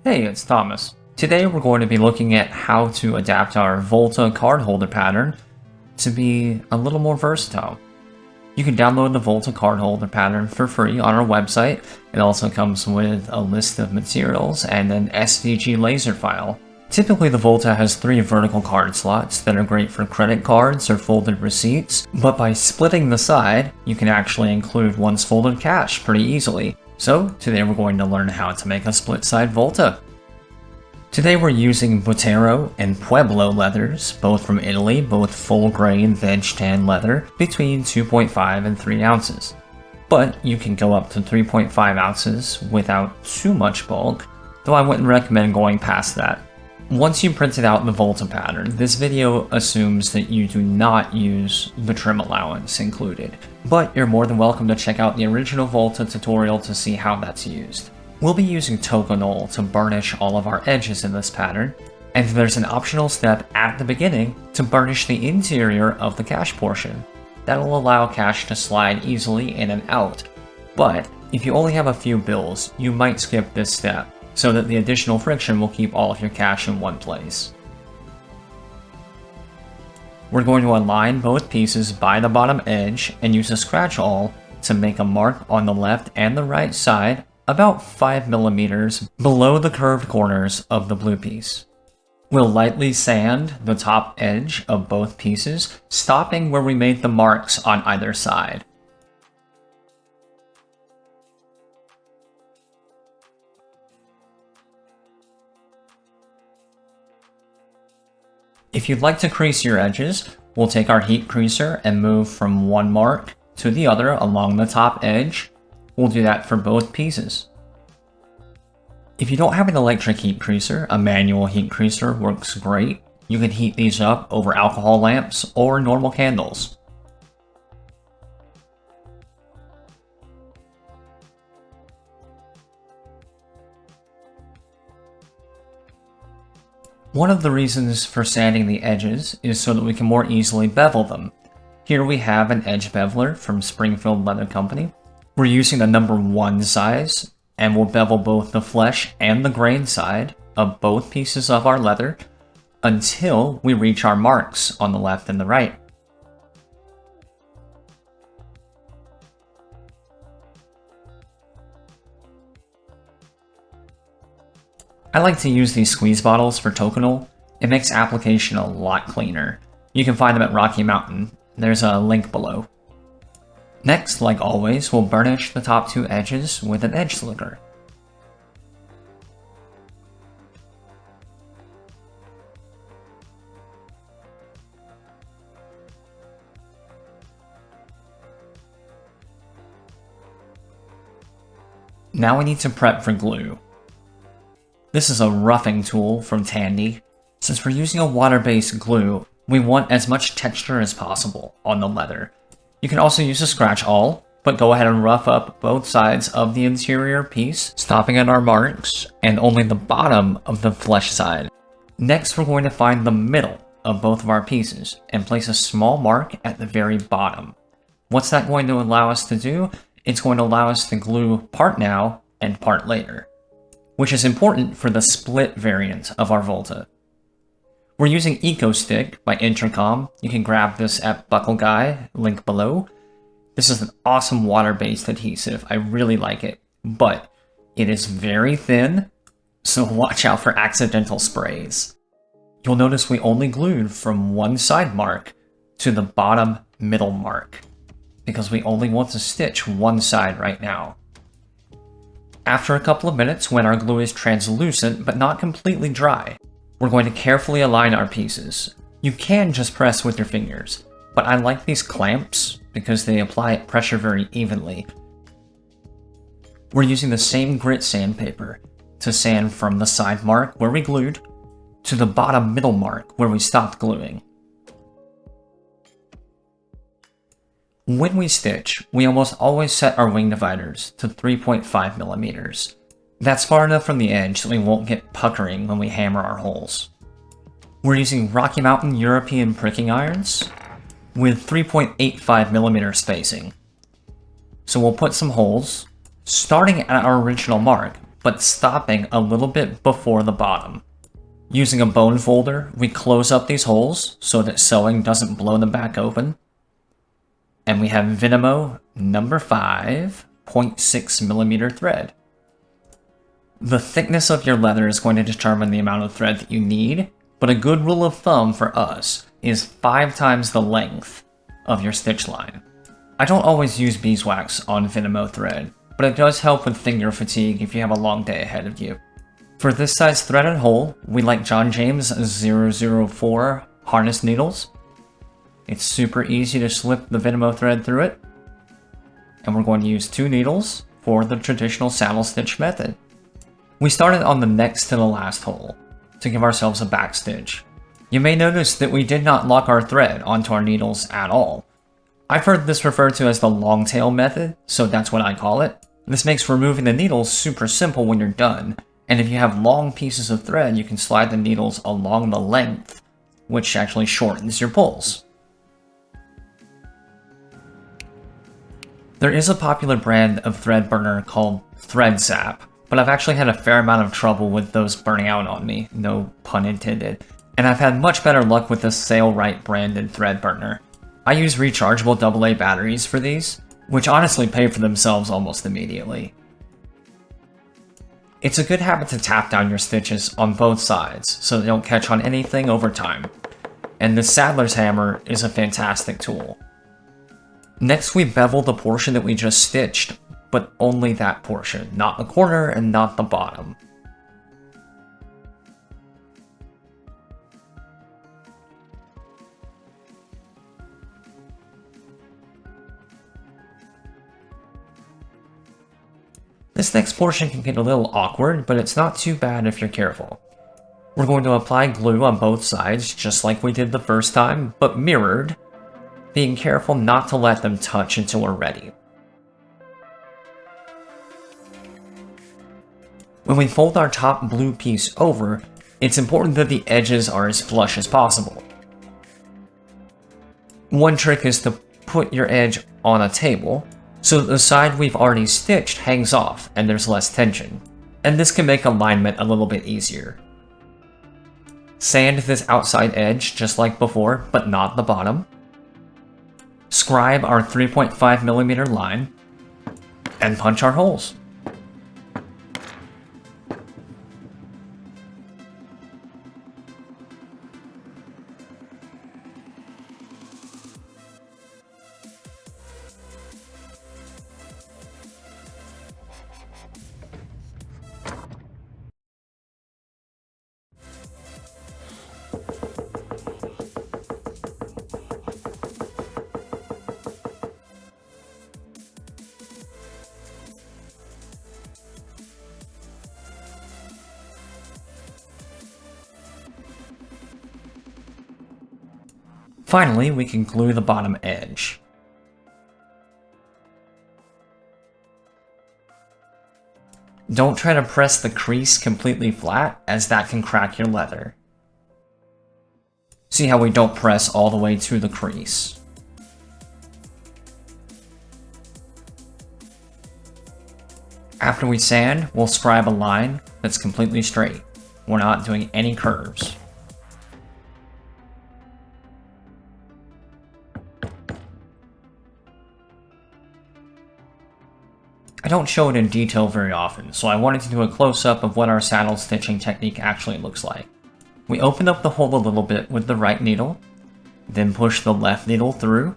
Hey, it's Thomas. Today we're going to be looking at how to adapt our Volta card holder pattern to be a little more versatile. You can download the Volta card holder pattern for free on our website. It also comes with a list of materials and an SVG laser file. Typically the Volta has 3 vertical card slots that are great for credit cards or folded receipts, but by splitting the side, you can actually include one's folded cash pretty easily. So today we're going to learn how to make a split side Volta. Today we're using Botero and Pueblo leathers, both from Italy, both full grain veg tan leather, between 2.5 and 3 ounces. But you can go up to 3.5 ounces without too much bulk, though I wouldn't recommend going past that. Once you printed out the Volta pattern, this video assumes that you do not use the trim allowance included, but you're more than welcome to check out the original Volta tutorial to see how that's used. We'll be using Tokonole to burnish all of our edges in this pattern, and there's an optional step at the beginning to burnish the interior of the cash portion. That'll allow cash to slide easily in and out, but if you only have a few bills, you might skip this step, so that the additional friction will keep all of your cash in one place. We're going to align both pieces by the bottom edge and use a scratch awl to make a mark on the left and the right side about 5 millimeters below the curved corners of the blue piece. We'll lightly sand the top edge of both pieces, stopping where we made the marks on either side. If you'd like to crease your edges, we'll take our heat creaser and move from one mark to the other along the top edge. We'll do that for both pieces. If you don't have an electric heat creaser, a manual heat creaser works great. You can heat these up over alcohol lamps or normal candles. One of the reasons for sanding the edges is so that we can more easily bevel them. Here we have an edge beveler from Springfield Leather Company. We're using the number 1 size, and we'll bevel both the flesh and the grain side of both pieces of our leather until we reach our marks on the left and the right. I like to use these squeeze bottles for Tokonole. It makes application a lot cleaner. You can find them at Rocky Mountain. There's a link below. Next, like always, we'll burnish the top 2 edges with an edge slicker. Now we need to prep for glue. This is a roughing tool from Tandy. Since we're using a water-based glue, we want as much texture as possible on the leather. You can also use a scratch awl, but go ahead and rough up both sides of the interior piece, stopping at our marks, and only the bottom of the flesh side. Next, we're going to find the middle of both of our pieces, and place a small mark at the very bottom. What's that going to allow us to do? It's going to allow us to glue part now and part later, which is important for the split variant of our Volta. We're using Eco Stick by Intercom. You can grab this at Buckle Guy, link below. This is an awesome water-based adhesive. I really like it, but it is very thin, so watch out for accidental sprays. You'll notice we only glued from one side mark to the bottom middle mark, because we only want to stitch one side right now. After a couple of minutes, when our glue is translucent but not completely dry, we're going to carefully align our pieces. You can just press with your fingers, but I like these clamps because they apply pressure very evenly. We're using the same grit sandpaper to sand from the side mark where we glued to the bottom middle mark where we stopped gluing. When we stitch, we almost always set our wing dividers to 3.5 millimeters. That's far enough from the edge that we won't get puckering when we hammer our holes. We're using Rocky Mountain European pricking irons with 3.85 millimeter spacing. So we'll put some holes, starting at our original mark, but stopping a little bit before the bottom. Using a bone folder, we close up these holes so that sewing doesn't blow them back open. And we have Vinamo number 5, 0.6mm thread. The thickness of your leather is going to determine the amount of thread that you need, but a good rule of thumb for us is 5 times the length of your stitch line. I don't always use beeswax on Vinamo thread, but it does help with finger fatigue if you have a long day ahead of you. For this size threaded hole, we like John James 004 harness needles. It's super easy to slip the Vinamo thread through it. And we're going to use 2 needles for the traditional saddle stitch method. We started on the next to the last hole to give ourselves a back stitch. You may notice that we did not lock our thread onto our needles at all. I've heard this referred to as the long tail method, so that's what I call it. This makes removing the needles super simple when you're done. And if you have long pieces of thread, you can slide the needles along the length, which actually shortens your pulls. There is a popular brand of thread burner called Thread Zap, but I've actually had a fair amount of trouble with those burning out on me, no pun intended. And I've had much better luck with the Sailrite branded thread burner. I use rechargeable AA batteries for these, which honestly pay for themselves almost immediately. It's a good habit to tap down your stitches on both sides so they don't catch on anything over time. And the saddler's hammer is a fantastic tool. Next we bevel the portion that we just stitched, but only that portion, not the corner and not the bottom. This next portion can get a little awkward, but it's not too bad if you're careful. We're going to apply glue on both sides, just like we did the first time, but mirrored, being careful not to let them touch until we're ready. When we fold our top blue piece over, it's important that the edges are as flush as possible. One trick is to put your edge on a table, so that the side we've already stitched hangs off and there's less tension. And this can make alignment a little bit easier. Sand this outside edge just like before, but not the bottom. Scribe our 3.5mm line, and punch our holes. Finally, we can glue the bottom edge. Don't try to press the crease completely flat, as that can crack your leather. See how we don't press all the way to the crease. After we sand, we'll scribe a line that's completely straight. We're not doing any curves. I don't show it in detail very often, so I wanted to do a close-up of what our saddle stitching technique actually looks like. We open up the hole a little bit with the right needle, then push the left needle through,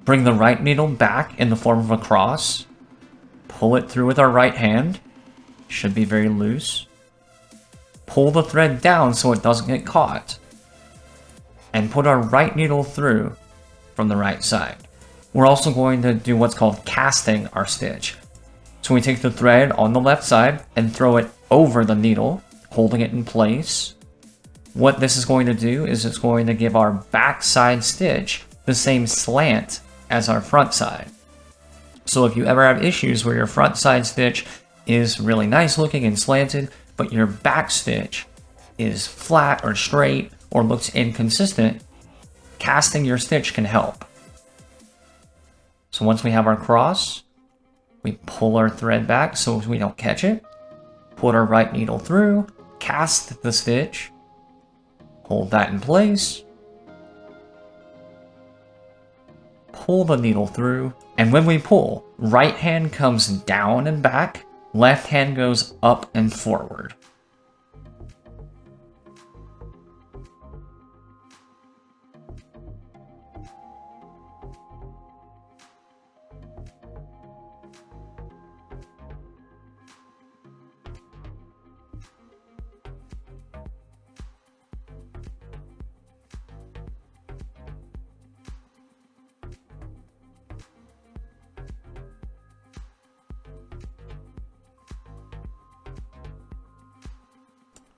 bring the right needle back in the form of a cross, pull it through with our right hand, should be very loose, pull the thread down so it doesn't get caught, and put our right needle through from the right side. We're also going to do what's called casting our stitch. So we take the thread on the left side and throw it over the needle, holding it in place. What this is going to do is it's going to give our back side stitch the same slant as our front side. So if you ever have issues where your front side stitch is really nice looking and slanted, but your back stitch is flat or straight or looks inconsistent, casting your stitch can help. So once we have our cross, we pull our thread back so we don't catch it, put our right needle through, cast the stitch, hold that in place, pull the needle through, and when we pull, right hand comes down and back, left hand goes up and forward.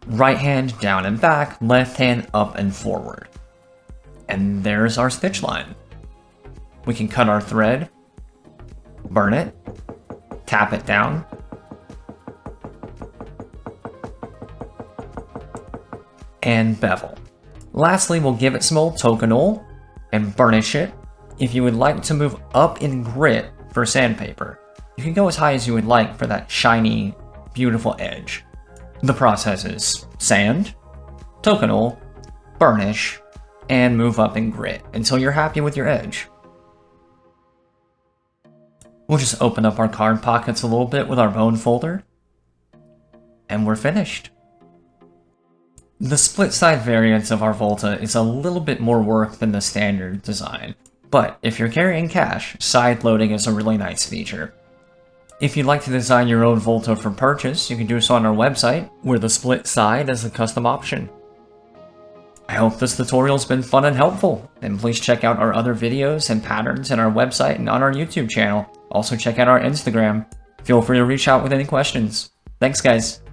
Right hand down and back, left hand up and forward. And there's our stitch line. We can cut our thread, burn it, tap it down, and bevel. Lastly, we'll give it some old tokonole and burnish it. If you would like to move up in grit for sandpaper, you can go as high as you would like for that shiny, beautiful edge. The process is sand, tokonole, burnish, and move up in grit until you're happy with your edge. We'll just open up our card pockets a little bit with our bone folder, and we're finished. The split side variant of our Volta is a little bit more work than the standard design, but if you're carrying cash, side loading is a really nice feature. If you'd like to design your own Volta for purchase, you can do so on our website, where the split side is a custom option. I hope this tutorial's been fun and helpful, and please check out our other videos and patterns on our website and on our YouTube channel. Also check out our Instagram. Feel free to reach out with any questions. Thanks guys!